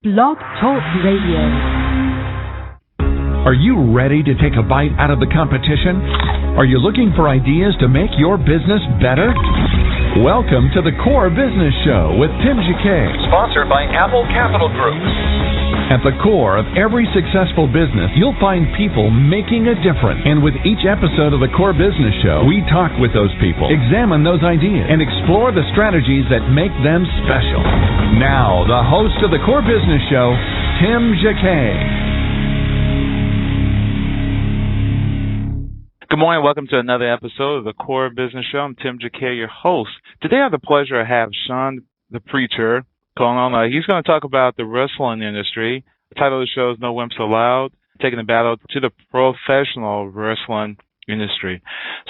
Blog Talk Radio. Are you ready to take a bite out of the competition? Are you looking for ideas to make your business better? Welcome to the Core Business Show with Tim Jacquet, sponsored by Apple Capital Group. At the core of every successful business, you'll find people making a difference. And with each episode of the Core Business Show, we talk with those people, examine those ideas, and explore the strategies that make them special. Now, the host of the Core Business Show, Tim Jacquet. Good morning. Welcome to another episode of the Core Business Show. I'm Tim Jacquet, your host. Today I have the pleasure to have Sean, the preacher, calling on. He's going to talk about the wrestling industry. The title of the show is No Wimps Allowed, taking the battle to the professional wrestling industry.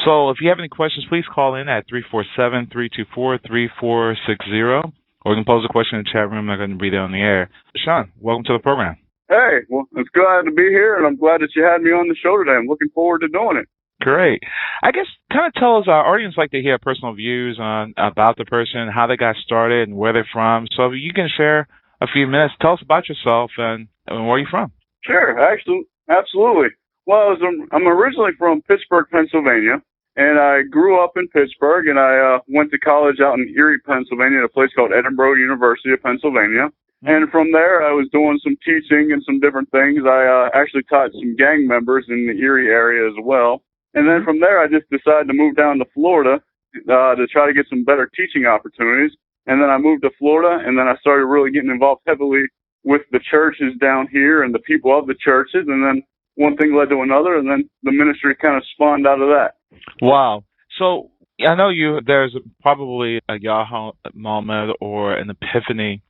So if you have any questions, please call in at 347-324-3460, or you can pose a question in the chat room. I'm not going to read it on the air. Sean, welcome to the program. Hey, well, it's glad to be here, and I'm glad that you had me on the show today. I'm looking forward to doing it. Great. I guess kind of tell us, our audience like to hear personal views on about the person, how they got started, and where they're from. So if you can share a few minutes, tell us about yourself and where you're from. Sure, actually, absolutely. Well, I'm originally from Pittsburgh, Pennsylvania, and I grew up in Pittsburgh, and I went to college out in Erie, Pennsylvania, at a place called Edinboro University of Pennsylvania. And from there, I was doing some teaching and some different things. I actually taught some gang members in the Erie area as well. And then from there, I just decided to move down to Florida to try to get some better teaching opportunities. And then I moved to Florida, and then I started really getting involved heavily with the churches down here and the people of the churches. And then one thing led to another, and then the ministry kind of spawned out of that. Wow. So I know there's probably a Yahoo moment or an epiphany.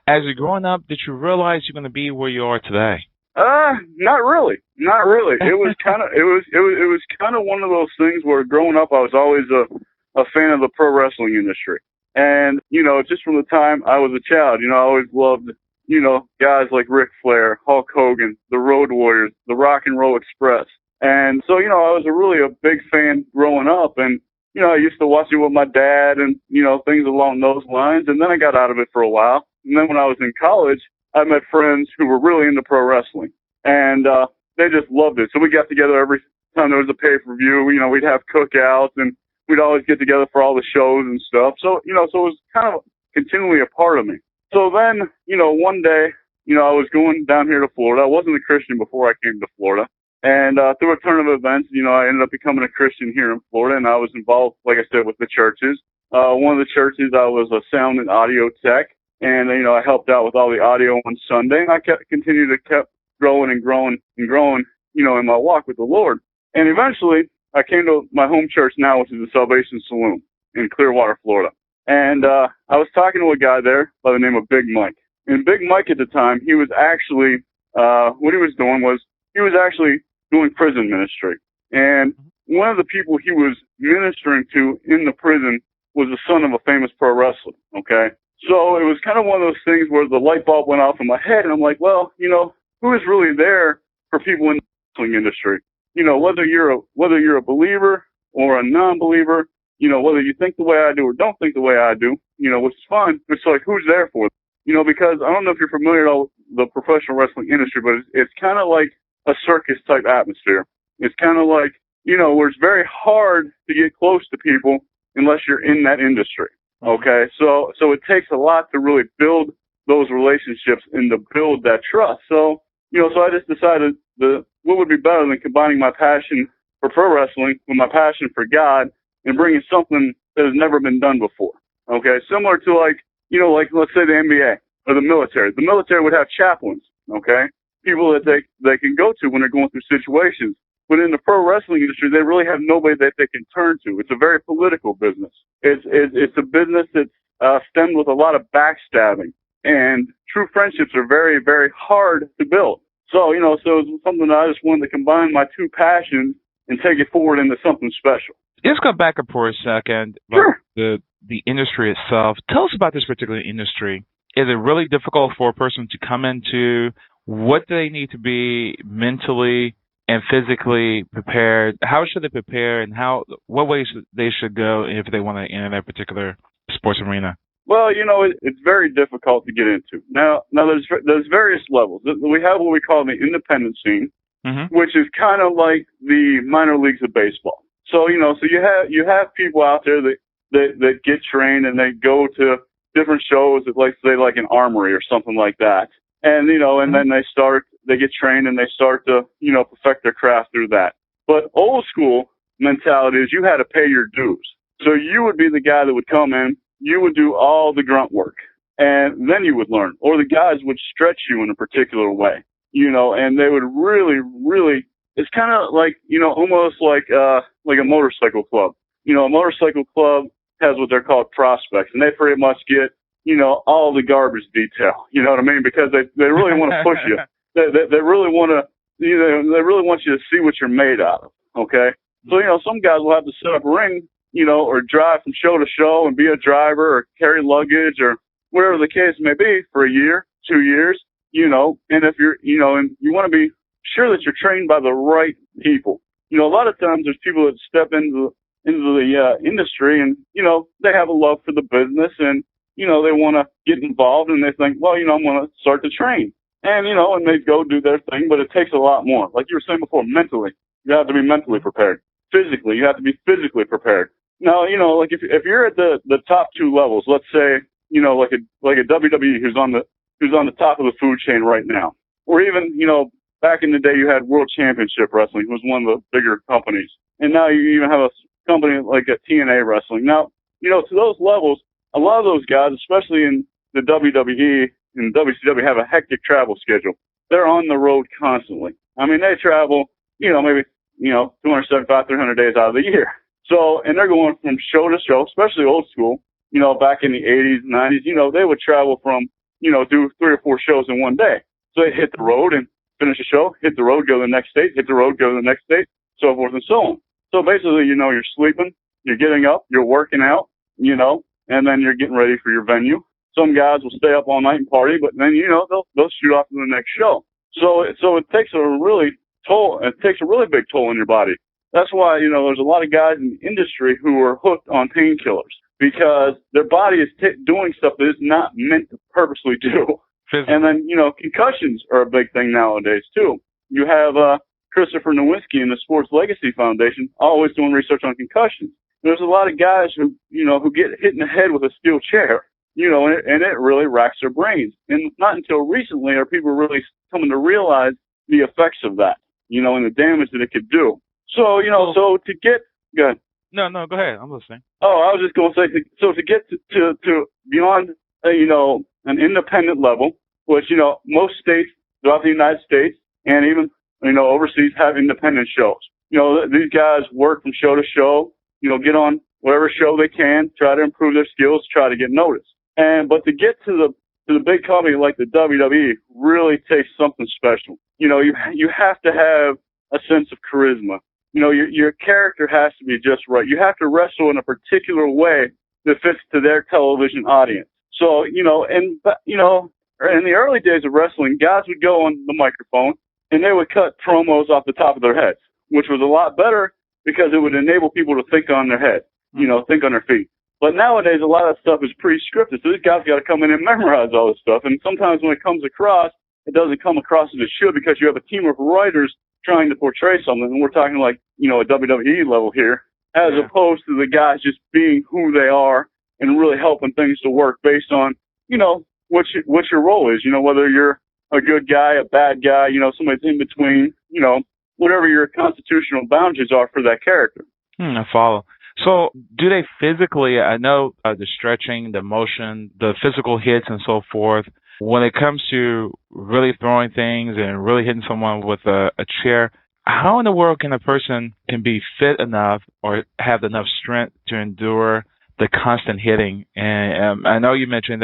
As you're growing up, did you realize you're going to be where you are today? Not really. It was kind of one of those things where growing up, I was always a fan of the pro wrestling industry. And, just from the time I was a child, I always loved, guys like Ric Flair, Hulk Hogan, the Road Warriors, the Rock and Roll Express. And so, I was really a big fan growing up, and, I used to watch it with my dad and, things along those lines. And then I got out of it for a while. And then when I was in college, I met friends who were really into pro wrestling, and they just loved it. So we got together every time there was a pay-per-view. We'd have cookouts, and we'd always get together for all the shows and stuff. So, so it was kind of continually a part of me. So then, one day, I was going down here to Florida. I wasn't a Christian before I came to Florida. And through a turn of events, I ended up becoming a Christian here in Florida, and I was involved, like I said, with the churches. One of the churches, I was a sound and audio tech. And, I helped out with all the audio on Sunday, and I kept growing and growing, in my walk with the Lord. And eventually, I came to my home church now, which is the Salvation Saloon in Clearwater, Florida. And I was talking to a guy there by the name of Big Mike. And Big Mike at the time, he was actually, what he was doing was, he was actually doing prison ministry. And one of the people he was ministering to in the prison was the son of a famous pro wrestler, okay? So it was kind of one of those things where the light bulb went off in my head, and I'm like, well, who is really there for people in the wrestling industry? Whether you're a believer or a non-believer, whether you think the way I do or don't think the way I do, which is fine. It's like, who's there for them? Because I don't know if you're familiar with the professional wrestling industry, but it's kind of like a circus type atmosphere. It's kind of like, where it's very hard to get close to people unless you're in that industry. Okay, so it takes a lot to really build those relationships and to build that trust. So, so I just decided what would be better than combining my passion for pro wrestling with my passion for God and bringing something that has never been done before. Okay, similar to like let's say the NBA or the military. The military would have chaplains, okay, people that they can go to when they're going through situations. But in the pro wrestling industry, they really have nobody that they can turn to. It's a very political business. It's a business that's stemmed with a lot of backstabbing, and true friendships are very, very hard to build. So, so it's something that I just wanted to combine my two passions and take it forward into something special. Let's go back up for a second. Sure. The industry itself. Tell us about this particular industry. Is it really difficult for a person to come into? What do they need to be mentally and physically prepared? How should they prepare, and what ways they should go if they want to enter that particular sports arena? Well, it's very difficult to get into. Now there's various levels. We have what we call the independent scene, which is kind of like the minor leagues of baseball. So so you have people out there that get trained and they go to different shows at, like, say, like an armory or something like that, and and then they get trained and they start to perfect their craft through that. But old school mentality is you had to pay your dues. So you would be the guy that would come in, you would do all the grunt work, and then you would learn. Or the guys would stretch you in a particular way, and they would really, really, it's kind of like, almost like a motorcycle club. A motorcycle club has what they're called prospects, and they pretty much get, all the garbage detail, you know what I mean? Because they really want to push you. They really want to, they really want you to see what you're made out of, okay? So, some guys will have to set up a ring, or drive from show to show and be a driver or carry luggage or whatever the case may be for a year, 2 years, and if you're, and you want to be sure that you're trained by the right people. A lot of times there's people that step into the industry and, they have a love for the business and, they want to get involved and they think, well, I'm going to start to train. And, and they go do their thing, but it takes a lot more. Like you were saying before, mentally, you have to be mentally prepared. Physically, you have to be physically prepared. Now, like if you're at the top two levels, let's say, like a WWE who's on the top of the food chain right now, or even, back in the day you had World Championship Wrestling, who was one of the bigger companies, and now you even have a company like a TNA Wrestling. Now, to those levels, a lot of those guys, especially in the WWE and WCW, have a hectic travel schedule. They're on the road constantly. I mean, they travel, maybe 275, 300 days out of the year. So, and they're going from show to show, especially old school, back in the 80s, 90s, they would travel from, do 3 or 4 shows in one day. So they'd hit the road and finish a show, hit the road, go to the next state, hit the road, go to the next state, so forth and so on. So basically, you're sleeping, you're getting up, you're working out, and then you're getting ready for your venue. Some guys will stay up all night and party, but then, they'll shoot off to the next show. So it takes a really big toll on your body. That's why, there's a lot of guys in the industry who are hooked on painkillers because their body is doing stuff that it's not meant to purposely do. Physically. And then, concussions are a big thing nowadays, too. You have Christopher Nowinski in the Sports Legacy Foundation always doing research on concussions. There's a lot of guys who get hit in the head with a steel chair, and it really racks their brains. And not until recently are people really coming to realize the effects of that, and the damage that it could do. So, so to get, go ahead. No, go ahead. I'm listening. Oh, I was just going to say, so to get to beyond, an independent level, which, most states throughout the United States and even, overseas have independent shows. These guys work from show to show, get on whatever show they can, try to improve their skills, try to get noticed. But to get to the big company like the WWE really takes something special. You have to have a sense of charisma. Your character has to be just right. You have to wrestle in a particular way that fits to their television audience. So, in the early days of wrestling, guys would go on the microphone and they would cut promos off the top of their heads, which was a lot better because it would enable people to think on their head, think on their feet. But nowadays, a lot of stuff is pre-scripted. So these guys got to come in and memorize all this stuff. And sometimes when it comes across, it doesn't come across as it should because you have a team of writers trying to portray something. And we're talking like, a WWE level here, as opposed to the guys just being who they are and really helping things to work based on, what your role is, whether you're a good guy, a bad guy, somebody's in between, whatever your constitutional boundaries are for that character. I follow. So do they physically, I know the stretching, the motion, the physical hits and so forth, when it comes to really throwing things and really hitting someone with a chair, how in the world can a person can be fit enough or have enough strength to endure the constant hitting? And I know you mentioned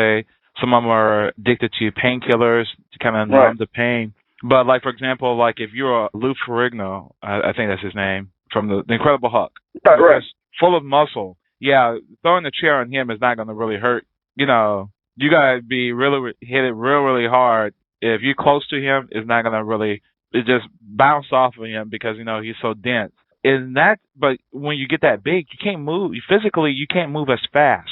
some of them are addicted to painkillers to kind of numb the pain. But like, for example, like if you're Lou Ferrigno, I think that's his name, from the Incredible Hulk. Right. Full of muscle. Yeah, throwing the chair on him is not going to really hurt. You got to be hit it really hard. If you're close to him, it's not going to really, it just bounce off of him because, he's so dense. But when you get that big, you can't move. Physically, you can't move as fast.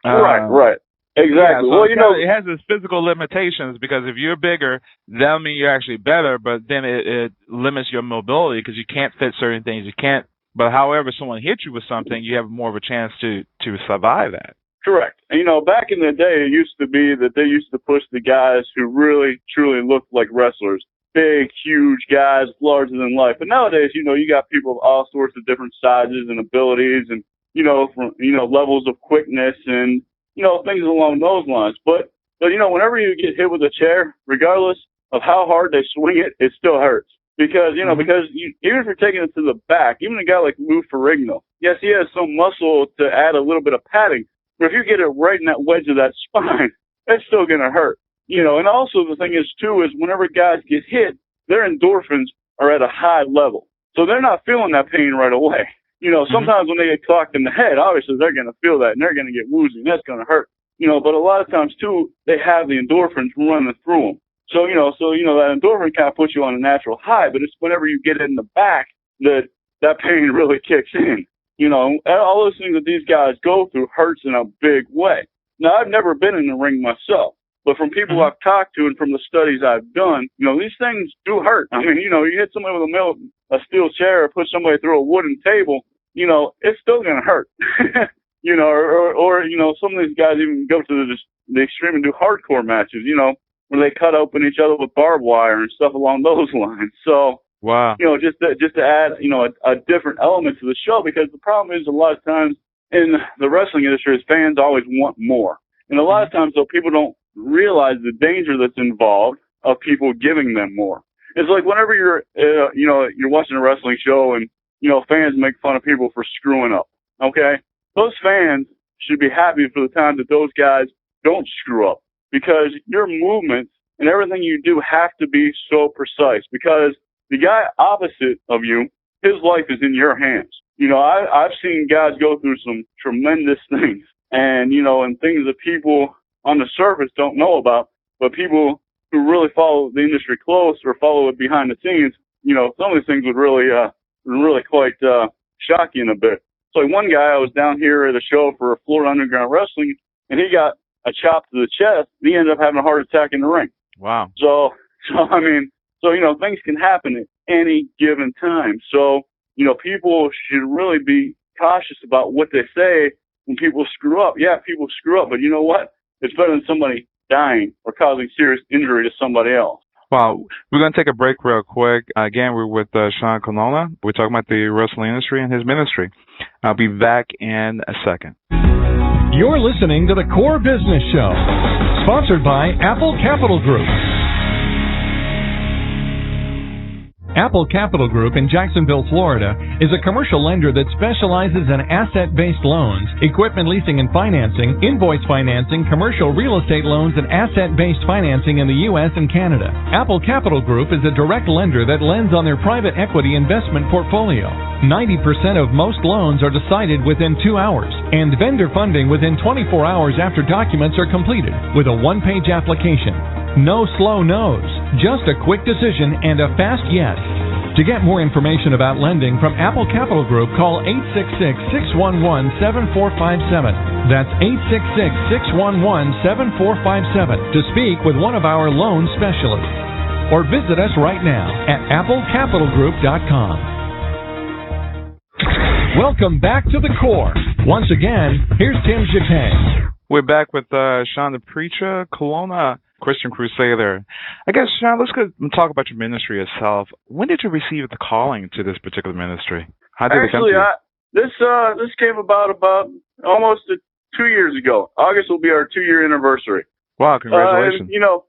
Right. Exactly. Yeah, so Well, you know, it has its physical limitations because if you're bigger, that'll mean you're actually better, but then it limits your mobility because you can't fit certain things. You can't. But however, someone hits you with something, you have more of a chance to survive that. correct. And, you know, back in the day, it used to be that they used to push the guys who really, truly looked like wrestlers. Big, huge guys, larger than life. But nowadays, you know, you got people of all sorts of different sizes and abilities and, you know, from, you know, levels of quickness and, you know, things along those lines. But, you know, whenever you get hit with a chair, regardless of how hard they swing it, it still hurts. Because, you know, because even if you're taking it to the back, even a guy like Lou Ferrigno, yes, he has some muscle to add a little bit of padding, but if you get it right in that wedge of that spine, it's still going to hurt. You know, and also the thing is, too, is whenever guys get hit, their endorphins are at a high level. So they're not feeling that pain right away. You know, sometimes when they get clocked in the head, obviously they're going to feel that and they're going to get woozy and that's going to hurt. You know, but a lot of times, too, they have the endorphins running through them. So, you know, that endorphin kind of puts you on a natural high, but it's whenever you get it in the back that pain really kicks in. You know, all those things that these guys go through hurts in a big way. Now, I've never been in the ring myself, but from people I've talked to and from the studies I've done, you know, these things do hurt. I mean, you know, you hit somebody with a steel chair or put somebody through a wooden table, you know, it's still going to hurt. You know, or, you know, some of these guys even go to the extreme and do hardcore matches, you know, where they cut open each other with barbed wire and stuff along those lines. So, wow, you know, just to add, you know, a different element to the show, because the problem is a lot of times in the wrestling industry is fans always want more. And a lot of times, though, people don't realize the danger that's involved of people giving them more. It's like whenever you're, you know, you're watching a wrestling show and, you know, fans make fun of people for screwing up, okay? Those fans should be happy for the time that those guys don't screw up, because your movements and everything you do have to be so precise, because the guy opposite of you, his life is in your hands. You know, I've seen guys go through some tremendous things and, you know, and things that people on the surface don't know about, but people who really follow the industry close or follow it behind the scenes, you know, some of these things would really quite shock you in a bit. So like one guy, I was down here at a show for Florida Underground Wrestling, and he got a chop to the chest, and he ended up having a heart attack in the ring. Wow. So I mean, you know, things can happen at any given time. So, you know, people should really be cautious about what they say when people screw up. Yeah, people screw up, but you know what? It's better than somebody dying or causing serious injury to somebody else. Wow. We're going to take a break real quick. Again, we're with Sean Colonna. We're talking about the wrestling industry and his ministry. I'll be back in a second. You're listening to The Core Business Show, sponsored by Apple Capital Group. Apple Capital Group in Jacksonville, Florida, is a commercial lender that specializes in asset-based loans, equipment leasing and financing, invoice financing, commercial real estate loans, and asset-based financing in the U.S. and Canada. Apple Capital Group is a direct lender that lends on their private equity investment portfolio. 90% of most loans are decided within 2 hours, and vendor funding within 24 hours after documents are completed, with a one-page application. No slow no's, just a quick decision and a fast yes. To get more information about lending from Apple Capital Group, call 866-611-7457. That's 866-611-7457 to speak with one of our loan specialists. Or visit us right now at applecapitalgroup.com. Welcome back to The Core. Once again, here's Tim Jacquet. We're back with Sean the Preacher, Colonna, Christian Crusader. I guess, Sean, let's go and talk about your ministry itself. When did you receive the calling to this particular ministry? How did it come to you? This came about almost 2 years ago. August will be our 2-year anniversary. Wow, congratulations. You know,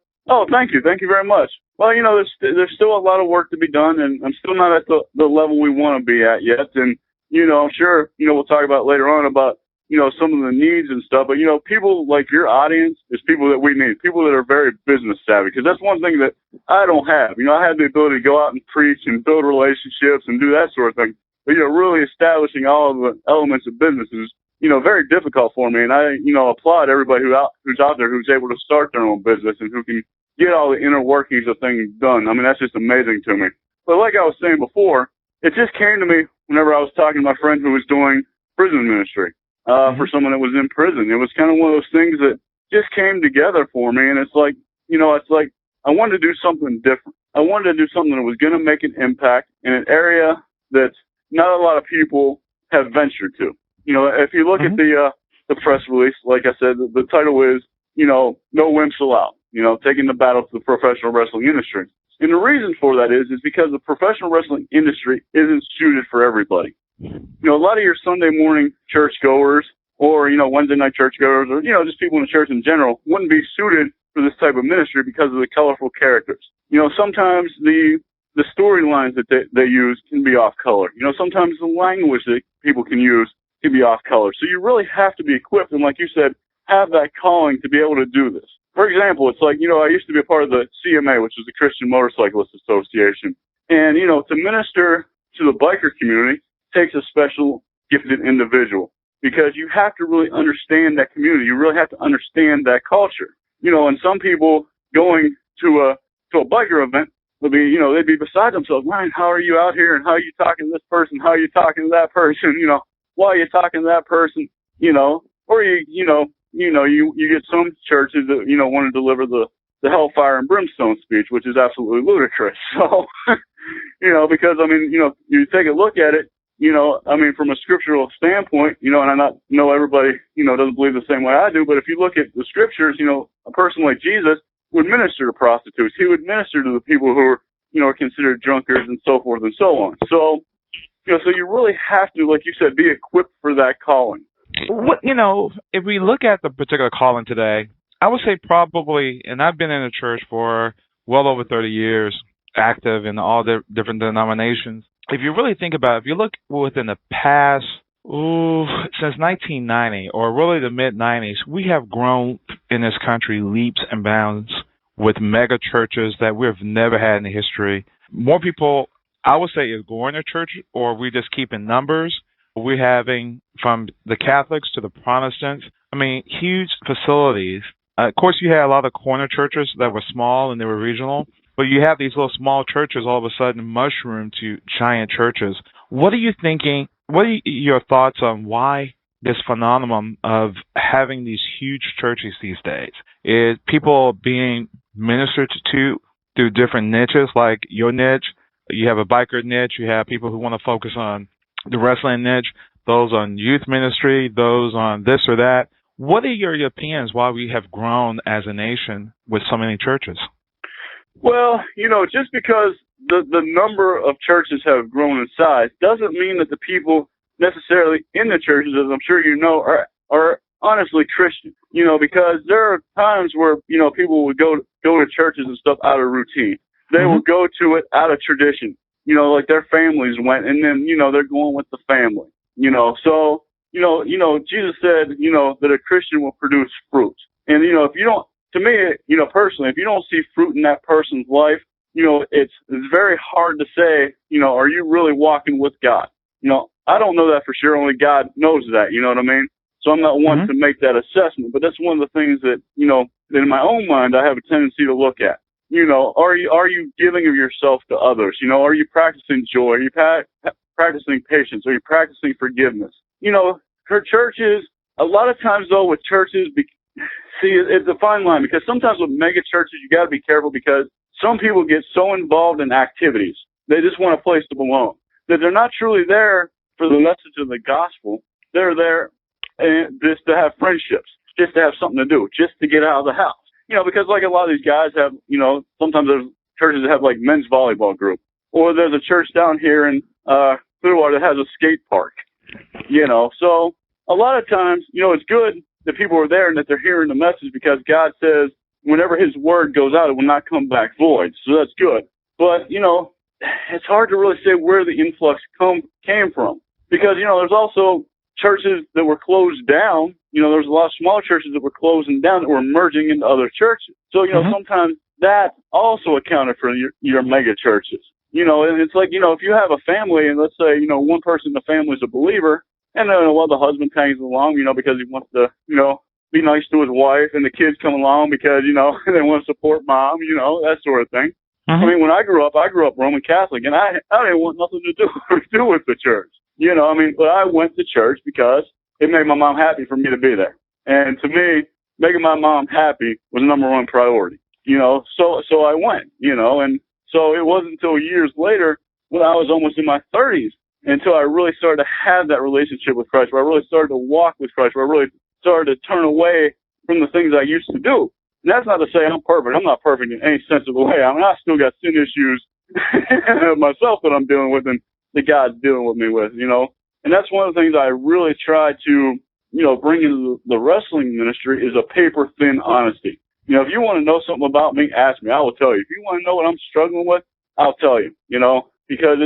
thank you very much. Well, you know, there's still a lot of work to be done, and I'm still not at the level we want to be at yet. And you know, I'm sure, you know, we'll talk about later on about, you know, some of the needs and stuff. But, you know, people like your audience is people that we need, people that are very business savvy, because that's one thing that I don't have. You know, I have the ability to go out and preach and build relationships and do that sort of thing. But, you know, really establishing all of the elements of business is, you know, very difficult for me. And I, you know, applaud everybody who's out there who's able to start their own business and who can get all the inner workings of things done. I mean, that's just amazing to me. But like I was saying before, it just came to me whenever I was talking to my friend who was doing prison ministry for someone that was in prison. It was kind of one of those things that just came together for me. And it's like, I wanted to do something different. I wanted to do something that was going to make an impact in an area that not a lot of people have ventured to. If you look at the press release, like I said, the title is, no wimps allowed, taking the battle to the professional wrestling industry. And the reason for that is because the professional wrestling industry isn't suited for everybody. A lot of your Sunday morning churchgoers or, Wednesday night churchgoers or, just people in the church in general wouldn't be suited for this type of ministry because of the colorful characters. Sometimes the storylines that they use can be off color. Sometimes the language that people can use can be off color. So you really have to be equipped and, like you said, have that calling to be able to do this. For example, it's like, I used to be a part of the CMA, which is the Christian Motorcyclist Association. And, to minister to the biker community takes a special gifted individual because you have to really understand that community. You really have to understand that culture. And some people going to a biker event would be, they'd be beside themselves. Man, how are you out here? And how are you talking to this person? How are you talking to that person? Why are you talking to that person? Or you get some churches that, want to deliver the hellfire and brimstone speech, which is absolutely ludicrous. So, because, you take a look at it, from a scriptural standpoint, and I know everybody, doesn't believe the same way I do, but if you look at the scriptures, a person like Jesus would minister to prostitutes. He would minister to the people who are considered drunkards and so forth and so on. So, so you really have to, like you said, be equipped for that calling. What, if we look at the particular calling today, I would say probably, and I've been in the church for well over 30 years, active in all the different denominations. If you really think about it, if you look within the past, since 1990 or really the mid-90s, we have grown in this country leaps and bounds with mega churches that we've never had in the history. More people, I would say, is going to church, or we just keep in numbers. We're having, from the Catholics to the Protestants, huge facilities. Of course, you had a lot of corner churches that were small and they were regional, but you have these little small churches all of a sudden mushroom to giant churches. What are you thinking? What are your thoughts on why this phenomenon of having these huge churches these days? Is people being ministered to through different niches, like your niche? You have a biker niche. You have people who want to focus on the wrestling niche, those on youth ministry, those on this or that. What are your opinions why we have grown as a nation with so many churches? Well, just because the number of churches have grown in size doesn't mean that the people necessarily in the churches, as I'm sure are honestly Christian. Because there are times where, people would go to churches and stuff out of routine. They will go to it out of tradition. Like their families went, and then, they're going with the family, So, Jesus said, that a Christian will produce fruit. And, if you don't, to me, personally, if you don't see fruit in that person's life, it's very hard to say, are you really walking with God? I don't know that for sure. Only God knows that, you know what I mean? So I'm not one to make that assessment, but that's one of the things that, that in my own mind, I have a tendency to look at. Are you giving of yourself to others? Are you practicing joy? Are you practicing patience? Are you practicing forgiveness? For churches, a lot of times though with churches, it's a fine line because sometimes with mega churches, you got to be careful because some people get so involved in activities. They just want a place to belong. That they're not truly there for the message of the gospel. They're there just to have friendships, just to have something to do, just to get out of the house. Because like a lot of these guys have, sometimes there's churches that have like men's volleyball group. Or there's a church down here in Clearwater that has a skate park. So a lot of times, it's good that people are there and that they're hearing the message because God says whenever his word goes out, it will not come back void. So that's good. But, it's hard to really say where the influx came from. Because, there's also churches that were closed down. There's a lot of small churches that were closing down that were merging into other churches. So, sometimes that also accounted for your mega churches. And it's like, if you have a family and let's say, one person in the family is a believer and then the husband tags along, because he wants to, be nice to his wife and the kids come along because, they want to support mom, that sort of thing. When I grew up Roman Catholic and I didn't want nothing to do with the church. But I went to church because it made my mom happy for me to be there. And to me, making my mom happy was number one priority, so I went, and so it wasn't until years later when I was almost in my 30s until I really started to have that relationship with Christ, where I really started to walk with Christ, where I really started to turn away from the things I used to do. And that's not to say I'm perfect. I'm not perfect in any sense of the way. I mean, I still got sin issues myself that I'm dealing with and that God's dealing with me with, And that's one of the things I really try to, bring into the wrestling ministry is a paper-thin honesty. If you want to know something about me, ask me. I will tell you. If you want to know what I'm struggling with, I'll tell you, because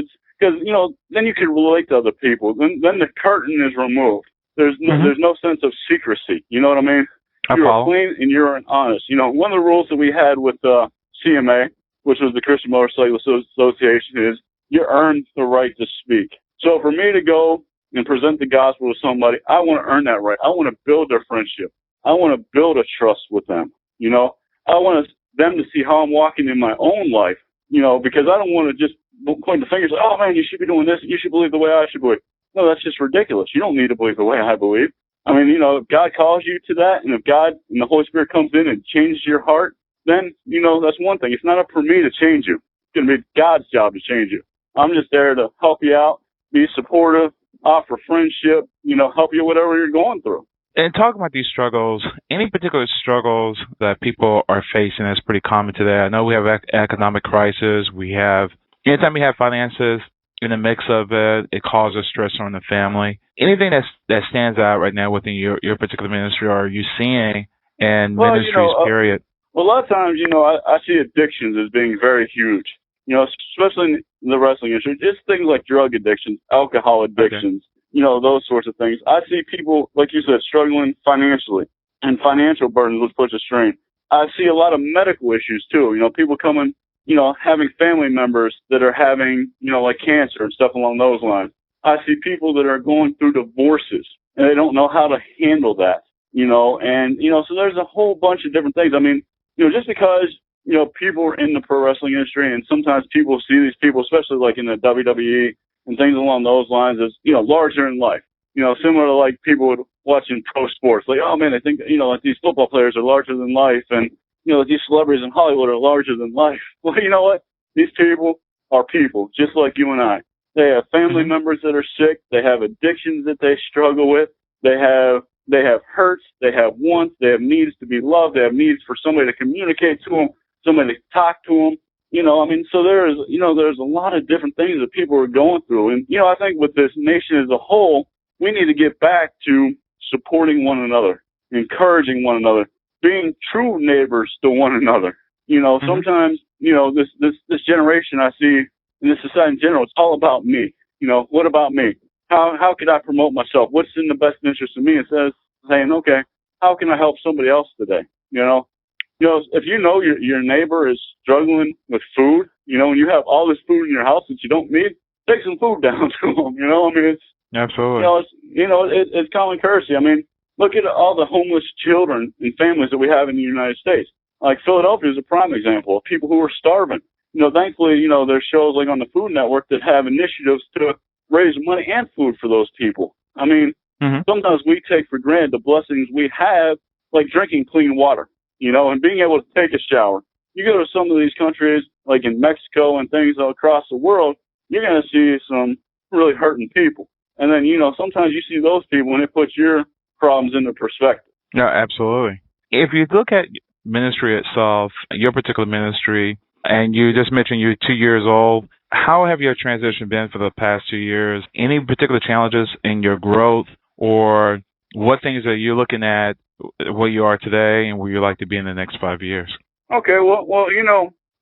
then you can relate to other people. Then the curtain is removed. There's no sense of secrecy. You know what I mean? You're clean and you're honest. One of the rules that we had with CMA, which was the Christian Motorcycle Association, is you earn the right to speak. So for me to go and present the gospel to somebody, I want to earn that right. I want to build their friendship. I want to build a trust with them. I want them to see how I'm walking in my own life, because I don't want to just point the fingers like, oh, man, you should be doing this. You should believe the way I should believe. No, that's just ridiculous. You don't need to believe the way I believe. I mean, if God calls you to that, and if God and the Holy Spirit comes in and changes your heart, then, that's one thing. It's not up for me to change you. It's going to be God's job to change you. I'm just there to help you out, be supportive, offer friendship, help you whatever you're going through. And talk about these struggles, any particular struggles that people are facing that's pretty common today. I know we have economic crisis. Anytime we have finances in the mix of it, it causes stress on the family. Anything that stands out right now within your particular ministry, or are you seeing in ministries, period? Well, a lot of times, I see addictions as being very huge, especially in the wrestling industry. Just things like drug addictions, alcohol addictions, those sorts of things. I see people, like you said, struggling financially, and financial burdens which puts a strain. I see a lot of medical issues, too. People coming, having family members that are having, like cancer and stuff along those lines. I see people that are going through divorces, and they don't know how to handle that, so there's a whole bunch of different things. I mean, just because, people are in the pro wrestling industry, and sometimes people see these people, especially like in the WWE and things along those lines, as, larger in life, similar to like people watching pro sports, like, oh man, I think, like these football players are larger than life, and, these celebrities in Hollywood are larger than life. Well, you know what? These people are people, just like you and I. They have family members that are sick. They have addictions that they struggle with. They have hurts. They have wants. They have needs to be loved. They have needs for somebody to communicate to them, somebody to talk to them. So there's a lot of different things that people are going through. And, I think with this nation as a whole, we need to get back to supporting one another, encouraging one another, being true neighbors to one another. Sometimes, this generation I see in this society in general, it's all about me. What about me? How could I promote myself? What's in the best interest of me? Instead of saying, okay, how can I help somebody else today? If your neighbor is struggling with food, and you have all this food in your house that you don't need, take some food down to them. It's absolutely. It's common courtesy. Look at all the homeless children and families that we have in the United States. Like Philadelphia is a prime example of people who are starving. Thankfully, there's shows like on the Food Network that have initiatives to raise money and food for those people. Sometimes we take for granted the blessings we have, like drinking clean water, and being able to take a shower. You go to some of these countries, like in Mexico and things across the world, you're going to see some really hurting people. And then, sometimes you see those people and it puts your problems into perspective. No, absolutely. If you look at ministry itself, your particular ministry, and you just mentioned you're 2 years old, how have your transition been for the past 2 years? Any particular challenges in your growth, or what things are you looking at where you are today and where you'd like to be in the next 5 years? Okay, well,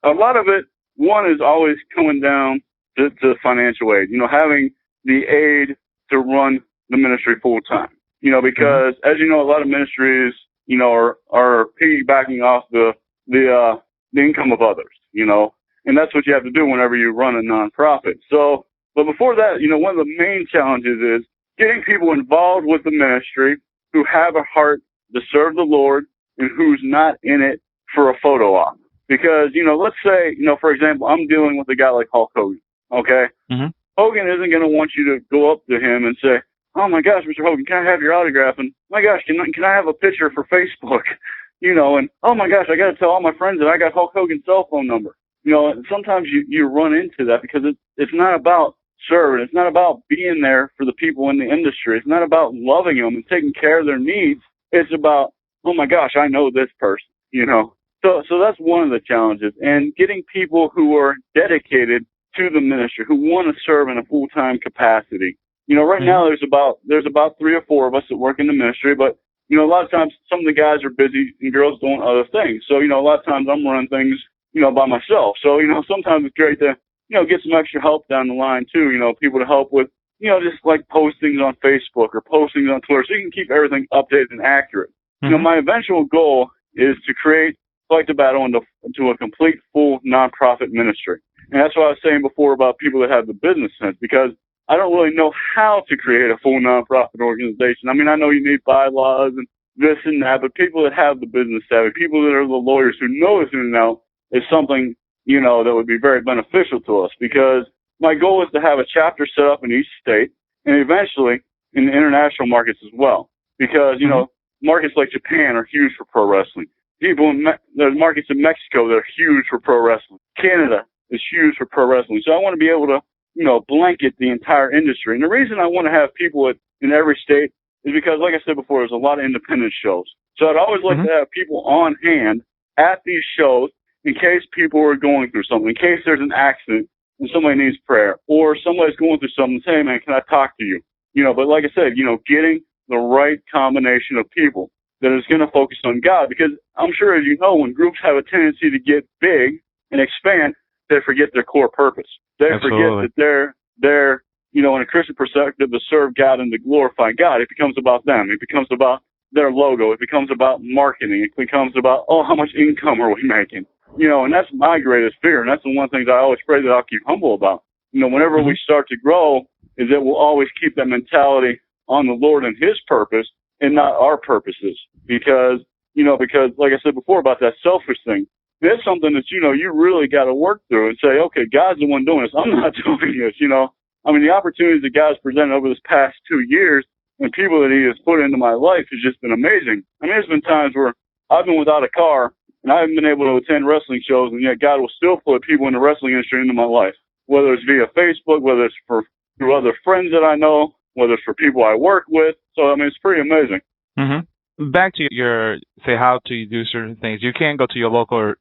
a lot of it, one is always coming down to financial aid, having the aid to run the ministry full time, because as you know, a lot of ministries, are piggybacking off the income of others, and that's what you have to do whenever you run a nonprofit. So, but before that, one of the main challenges is getting people involved with the ministry who have a heart to serve the Lord and who's not in it for a photo op. Because, let's say, for example, I'm dealing with a guy like Hulk Hogan, okay? Hogan isn't going to want you to go up to him and say, oh my gosh, Mr. Hogan, can I have your autograph? And my gosh, can I have a picture for Facebook? And oh my gosh, I got to tell all my friends that I got Hulk Hogan's cell phone number. And sometimes you run into that because it's not about serving. It's not about being there for the people in the industry. It's not about loving them and taking care of their needs. It's about, oh my gosh, I know this person, So that's one of the challenges. And getting people who are dedicated to the ministry, who want to serve in a full-time capacity. Right now there's about 3 or 4 of us that work in the ministry, but a lot of times some of the guys are busy and girls doing other things. So, a lot of times I'm running things, by myself. So, sometimes it's great to, get some extra help down the line too, people to help with, just like postings on Facebook or postings on Twitter so you can keep everything updated and accurate. My eventual goal is to create Fight the Battle into a complete full nonprofit ministry. And that's what I was saying before about people that have the business sense, because I don't really know how to create a full nonprofit organization. I mean, I know you need bylaws and this and that, but people that have the business savvy, people that are the lawyers who know this and now is something, that would be very beneficial to us, because my goal is to have a chapter set up in each state and eventually in the international markets as well. Because, markets like Japan are huge for pro wrestling. There's markets in Mexico that are huge for pro wrestling. Canada is huge for pro wrestling. So I want to be able to, blanket the entire industry. And the reason I want to have people in every state is because, like I said before, there's a lot of independent shows. So I'd always like to have people on hand at these shows in case people are going through something, in case there's an accident and somebody needs prayer, or somebody's going through something, say, hey, man, can I talk to you? But like I said, getting the right combination of people that is going to focus on God, because I'm sure, as you know, when groups have a tendency to get big and expand, they forget their core purpose. They forget that they're, in a Christian perspective, to serve God and to glorify God. It becomes about them. It becomes about their logo. It becomes about marketing. It becomes about, how much income are we making? And that's my greatest fear. And that's the one thing that I always pray that I'll keep humble about. Whenever we start to grow, is that we'll always keep that mentality on the Lord and His purpose and not our purposes. Because like I said before about that selfish thing, it's something that, you really got to work through and say, okay, God's the one doing this. I'm not doing this, I mean, the opportunities that God's presented over this past 2 years and people that He has put into my life has just been amazing. I mean, there's been times where I've been without a car and I haven't been able to attend wrestling shows, and yet God will still put people in the wrestling industry into my life, whether it's via Facebook, whether it's through other friends that I know, whether it's for people I work with. So, I mean, it's pretty amazing. Back to how do you do certain things. You can go to your local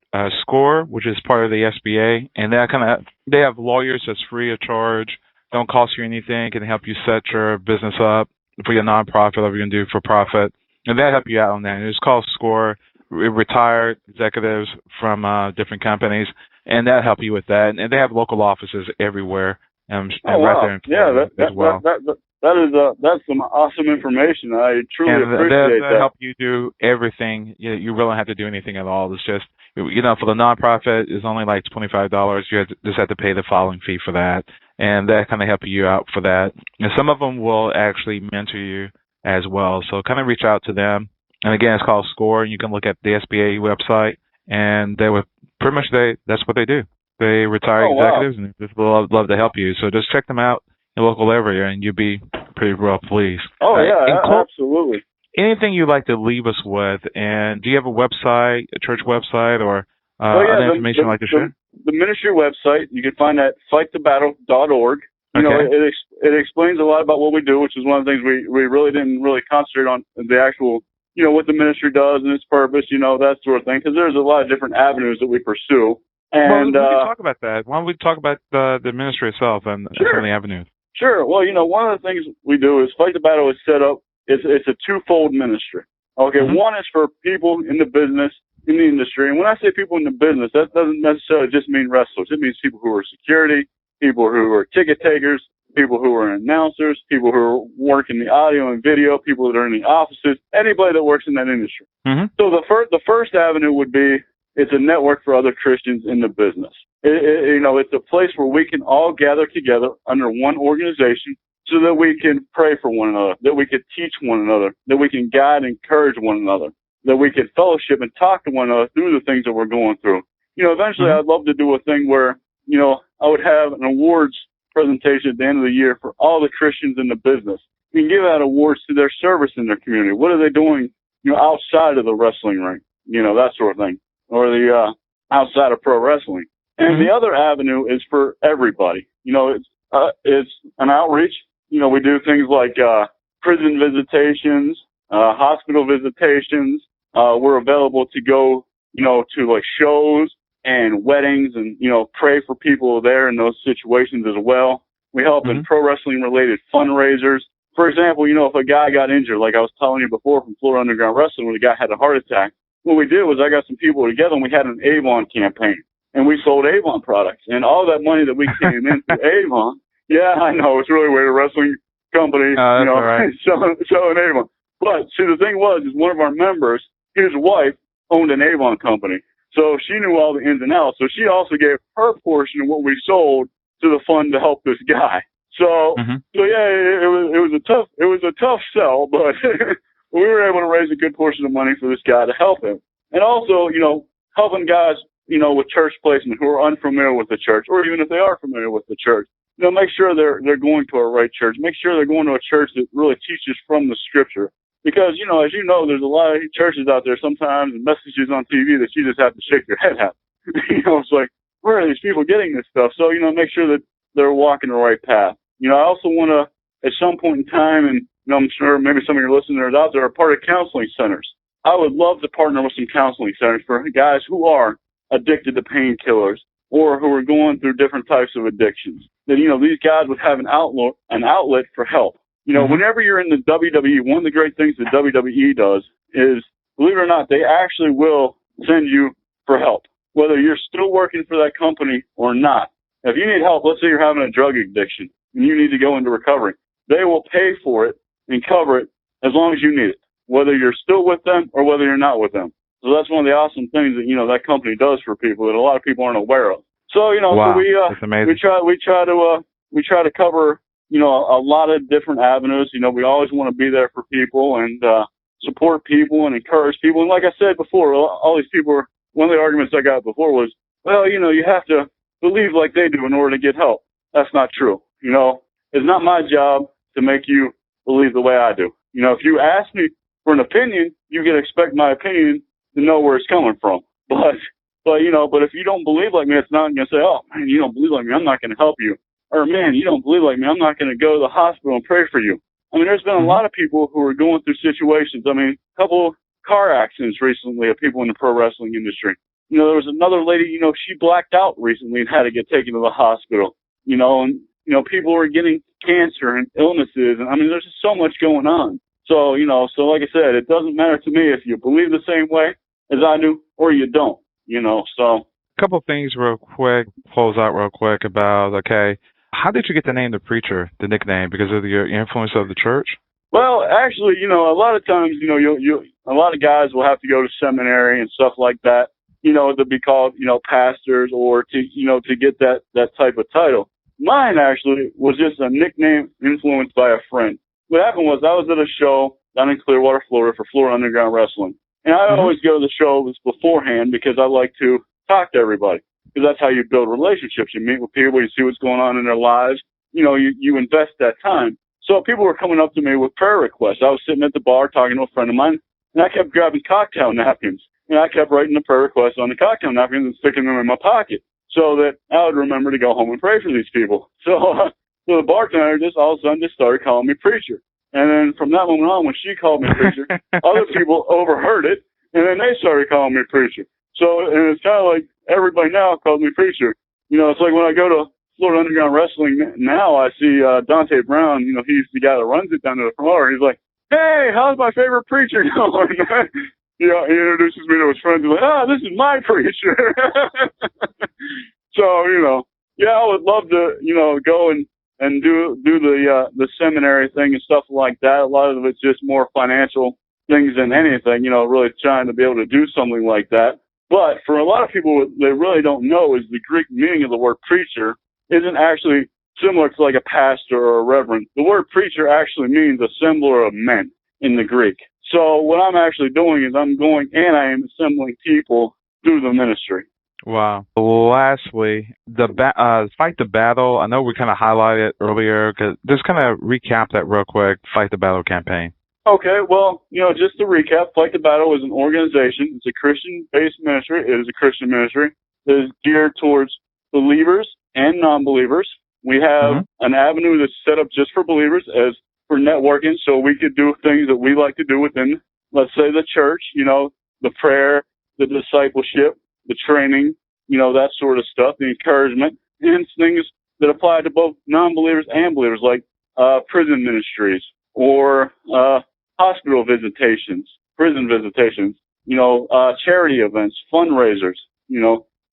SCORE, which is part of the SBA, and they have lawyers that's free of charge, don't cost you anything, can help you set your business up for your nonprofit, whatever you're going to do for profit, and they help you out on that. And it's called SCORE, retired executives from different companies, and that help you with that. And they have local offices everywhere, right there in Florida as well. That's some awesome information. I truly appreciate that. They help you do everything. You really don't have to do anything at all. It's just, for the nonprofit, it's only like $25. You just have to pay the filing fee for that, and that kind of help you out for that. And some of them will actually mentor you as well. So kind of reach out to them. And again, it's called SCORE, and you can look at the SBA website, and they would pretty much that's what they do. They retire executives, and they just love to help you. So just check them out in the local area, and you'll be pretty well pleased. Absolutely. Anything you'd like to leave us with, and do you have a website, a church website, or other information you'd like to share? The ministry website, you can find at fightthebattle.org. It explains a lot about what we do, which is one of the things we really didn't concentrate on, the actual, what the ministry does and its purpose, that sort of thing, because there's a lot of different avenues that we pursue. And we can talk about that. Why don't we talk about the ministry itself and some of the avenues? Sure. Well, one of the things we do is Fight the Battle is set up. It's a twofold ministry. Okay, one is for people in the business, in the industry. And when I say people in the business, that doesn't necessarily just mean wrestlers. It means people who are security, people who are ticket takers, people who are announcers, people who work in the audio and video, people that are in the offices, anybody that works in that industry. So the first avenue would be, it's a network for other Christians in the business. It's a place where we can all gather together under one organization so that we can pray for one another, that we can teach one another, that we can guide and encourage one another, that we can fellowship and talk to one another through the things that we're going through. Eventually I'd love to do a thing where, I would have an awards presentation at the end of the year for all the Christians in the business. we can give out awards to their service in their community. What are they doing, outside of the wrestling ring? That sort of thing, or the outside of pro wrestling. And the other avenue is for everybody. It's an outreach. We do things like prison visitations, hospital visitations. We're available to go, to like shows and weddings and, pray for people there in those situations as well. We help in pro wrestling related fundraisers. For example, if a guy got injured, like I was telling you before from Florida Underground Wrestling, when the guy had a heart attack, what we did was I got some people together and we had an Avon campaign. And we sold Avon products. And all that money that we came in through Avon, yeah, I know, it's really weird, a wrestling company, right. selling Avon. But see, the thing was, is one of our members, his wife owned an Avon company. So she knew all the ins and outs. So she also gave her portion of what we sold to the fund to help this guy. So yeah, it was a tough sell, but we were able to raise a good portion of money for this guy to help him. And also, helping guys, with church placement who are unfamiliar with the church, or even if they are familiar with the church, make sure they're going to a right church. Make sure they're going to a church that really teaches from the scripture. Because, as you know, there's a lot of churches out there sometimes and messages on TV that you just have to shake your head at. It's like, where are these people getting this stuff? So, make sure that they're walking the right path. I also want to, at some point in time, and I'm sure maybe some of your listeners out there are part of counseling centers. I would love to partner with some counseling centers for guys who are addicted to painkillers or who are going through different types of addictions. That, these guys would have an outlet for help. Whenever you're in the WWE, one of the great things that WWE does is, believe it or not, they actually will send you for help, whether you're still working for that company or not. If you need help, let's say you're having a drug addiction and you need to go into recovery, they will pay for it and cover it as long as you need it, whether you're still with them or whether you're not with them. So that's one of the awesome things that, that company does for people that a lot of people aren't aware of. So, wow, so that's amazing. we try to cover, a lot of different avenues. We always want to be there for people and, support people and encourage people. And like I said before, all these people one of the arguments I got before was, well, you have to believe like they do in order to get help. That's not true. It's not my job to make you believe the way I do. If you ask me for an opinion, you can expect my opinion to know where it's coming from. But if you don't believe like me, it's not going to say, oh, man, you don't believe like me, I'm not going to help you. Or, man, you don't believe like me, I'm not going to go to the hospital and pray for you. I mean, there's been a lot of people who are going through situations. I mean, a couple car accidents recently of people in the pro wrestling industry. There was another lady, she blacked out recently and had to get taken to the hospital, and, people are getting cancer and illnesses. And I mean, there's just so much going on. So, so like I said, it doesn't matter to me if you believe the same way as I do or you don't, so. A couple of things real quick, close out real quick about, okay, how did you get the name The Preacher, the nickname, because of your influence of the church? Well, actually, a lot of times, a lot of guys will have to go to seminary and stuff like that, to be called, pastors or to get that type of title. Mine actually was just a nickname influenced by a friend. What happened was I was at a show down in Clearwater, Florida for Florida Underground Wrestling. And I always go to the shows beforehand because I like to talk to everybody. Because that's how you build relationships. You meet with people, you see what's going on in their lives. You invest that time. So people were coming up to me with prayer requests. I was sitting at the bar talking to a friend of mine, and I kept grabbing cocktail napkins. And I kept writing the prayer requests on the cocktail napkins and sticking them in my pocket so that I would remember to go home and pray for these people. So the bartender just all of a sudden just started calling me preacher. And then from that moment on, when she called me preacher, other people overheard it, and then they started calling me preacher. So, and it's kind of like everybody now calls me preacher. It's like when I go to Florida Underground Wrestling now, I see Dante Brown, he's the guy that runs it down to the floor. He's like, hey, how's my favorite preacher going? He introduces me to his friends. He's like, this is my preacher. So, yeah, I would love to, go and do the seminary thing and stuff like that. A lot of it's just more financial things than anything, really trying to be able to do something like that. But for a lot of people, what they really don't know is the Greek meaning of the word preacher isn't actually similar to like a pastor or a reverend. The word preacher actually means assembler of men in the Greek. So what I'm actually doing is I'm going and I am assembling people through the ministry. Wow. Lastly, fight the battle. I know we kind of highlighted it earlier. Just kind of recap that real quick. Fight the battle campaign. Okay, well, just to recap, Fight the Battle is an organization. It's a Christian-based ministry. It is a Christian ministry that is geared towards believers and non-believers. We have an avenue that's set up just for believers as for networking, so we could do things that we like to do within, let's say, the church, the prayer, the discipleship, the training, that sort of stuff, the encouragement, and things that apply to both non-believers and believers, like prison ministries or hospital visitations, prison visitations, charity events, fundraisers,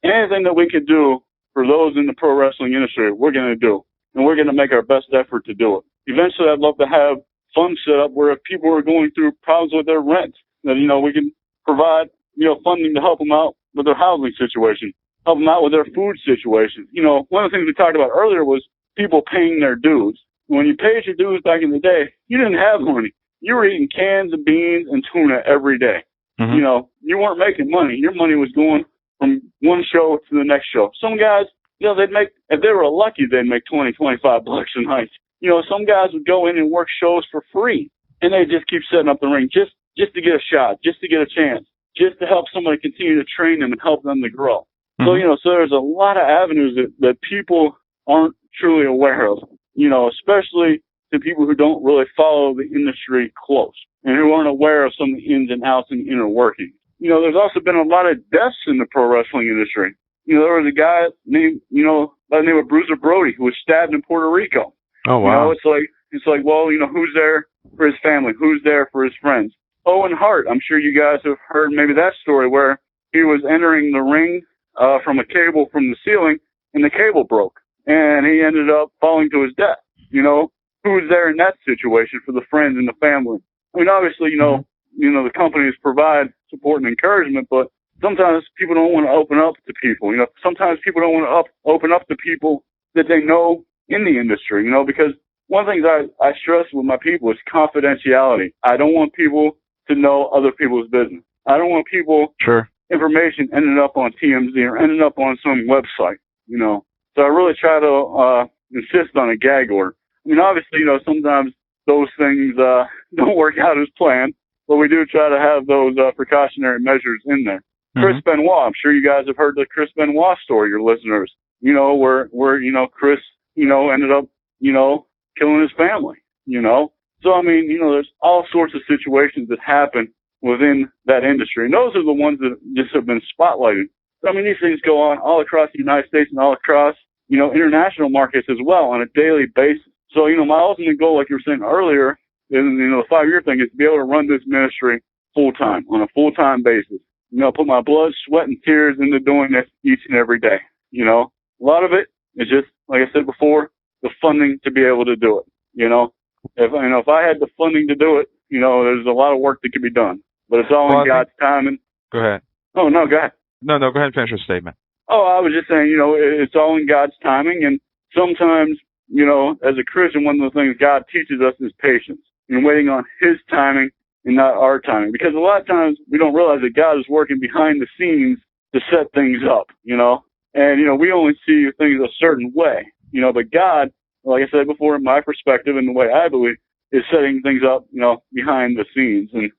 anything that we could do for those in the pro wrestling industry, we're going to do. And we're going to make our best effort to do it. Eventually, I'd love to have funds set up where if people are going through problems with their rent, that, we can provide, funding to help them out with their housing situation, help them out with their food situation. One of the things we talked about earlier was people paying their dues. When you paid your dues back in the day, you didn't have money. You were eating cans of beans and tuna every day. You weren't making money. Your money was going from one show to the next show. Some guys, they'd make, if they were lucky, they'd make $20, $25 a night. Some guys would go in and work shows for free, and they'd just keep setting up the ring just to get a shot, just to get a chance, just to help somebody continue to train them and help them to grow. So, so there's a lot of avenues that people aren't truly aware of, especially to people who don't really follow the industry close and who aren't aware of some of the ins and outs and inner workings. There's also been a lot of deaths in the pro wrestling industry. There was a guy named, by the name of Bruiser Brody who was stabbed in Puerto Rico. Oh, wow. It's like, well, who's there for his family? Who's there for his friends? Owen Hart, I'm sure you guys have heard maybe that story where he was entering the ring from a cable from the ceiling and the cable broke and he ended up falling to his death. Who's there in that situation for the friends and the family? I mean, obviously, the companies provide support and encouragement, but sometimes people don't want to open up to people. Sometimes people don't want to open up to people that they know in the industry, because one of the things I stress with my people is confidentiality. I don't want people to know other people's business. I don't want people information ending up on TMZ or ending up on some website, So I really try to insist on a gag order. I mean, obviously, sometimes those things don't work out as planned, but we do try to have those precautionary measures in there. Chris Benoit, I'm sure you guys have heard the Chris Benoit story, your listeners, where Chris, ended up, killing his family, So, I mean, there's all sorts of situations that happen within that industry. And those are the ones that just have been spotlighted. So, I mean, these things go on all across the United States and all across, international markets as well on a daily basis. So, my ultimate goal, like you were saying earlier, and the 5-year thing is to be able to run this ministry full time on a full time basis. Put my blood, sweat, and tears into doing this each and every day. A lot of it is just, like I said before, the funding to be able to do it. If I had the funding to do it, there's a lot of work that could be done. But it's all in God's timing. Go ahead. Oh no, go ahead. No, go ahead and finish your statement. Oh, I was just saying, it's all in God's timing, and sometimes, as a Christian, one of the things God teaches us is patience and waiting on His timing and not our timing. Because a lot of times we don't realize that God is working behind the scenes to set things up, and, we only see things a certain way, but God, like I said before, in my perspective and the way I believe, is setting things up, behind the scenes. And,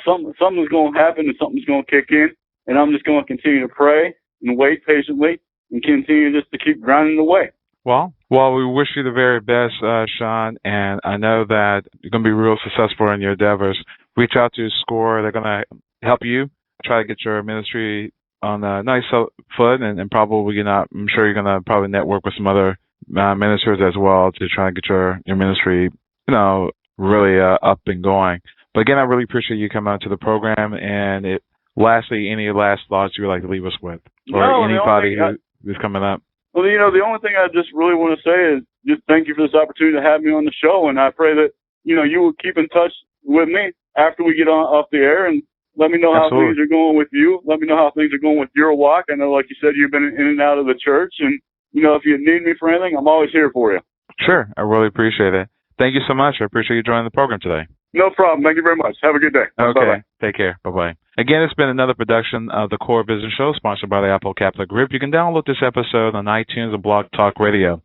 something's going to happen and something's going to kick in, and I'm just going to continue to pray and wait patiently and continue just to keep grinding away. Well, we wish you the very best, Sean, and I know that you're going to be real successful in your endeavors. Reach out to SCORE. They're going to help you try to get your ministry on a nice foot, and probably I'm sure you're going to probably network with some other ministers as well to try and get your ministry, really up and going. But again, I really appreciate you coming out to the program. And lastly, any last thoughts you would like to leave us with, or anybody who's coming up? Well, the only thing I just really want to say is just thank you for this opportunity to have me on the show, and I pray that you will keep in touch with me after we get off the air, and let me know how things are going with you. Let me know how things are going with your walk. I know, like you said, you've been in and out of the church, and if you need me for anything, I'm always here for you. Sure, I really appreciate it. Thank you so much. I appreciate you joining the program today. No problem. Thank you very much. Have a good day. Okay. Bye-bye. Take care. Bye-bye. Again, it's been another production of the Core Business Show, sponsored by the Apple Capital Group. You can download this episode on iTunes or Blog Talk Radio.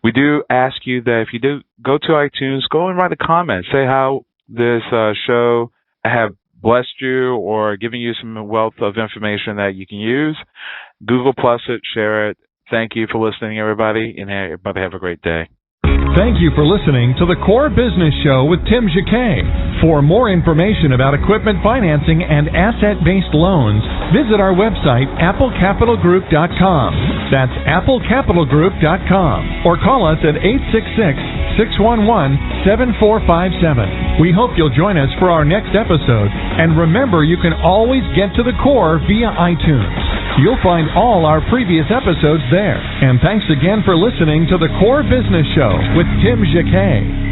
We do ask you that if you do go to iTunes, go and write a comment. Say how this show have blessed you or given you some wealth of information that you can use. Google Plus it, share it. Thank you for listening, everybody, and everybody have a great day. Thank you for listening to the Core Business Show with Tim Jacquet. For more information about equipment financing and asset-based loans, visit our website, applecapitalgroup.com. That's applecapitalgroup.com. Or call us at 866-611-7457. We hope you'll join us for our next episode. And remember, you can always get to the core via iTunes. You'll find all our previous episodes there. And thanks again for listening to the Core Business Show with Tim Jacquet.